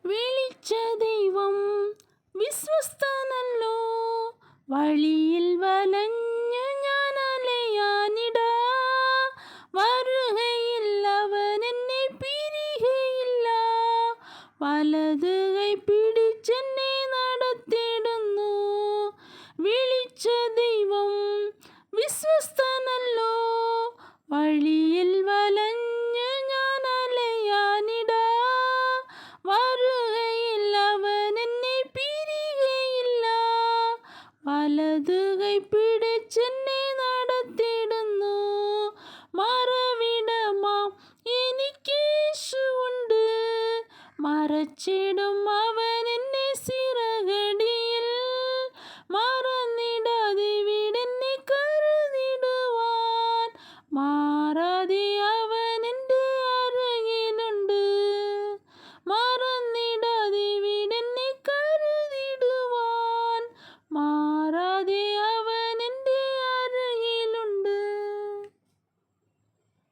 വിളിച്ച ദൈവം വിശ്വസ്തനല്ലോ, വഴിയിൽ വലഞ്ഞു ഞാൻ അലയാനിടാ. വരുകയില്ല, അവൻ എന്നെ പിരികയില്ല, വലത് കൈ പിടിച്ചെന്നെ നടത്തിയിടുന്നു. വിളിച്ച ദൈവം വിശ്വസ്തനല്ലോ, വഴിയിൽ വലഞ്ഞു ഞാൻ അലയാനിടാ. വരുകയില്ല, അവൻ എന്നെ പിരികയില്ല, വലത് കൈ പിടിച്ചെന്നെ നടത്തിയിടുന്നു. മറവിടമാം എനിക്കേശുവുണ്ട്, മറച്ചിടും അവൻ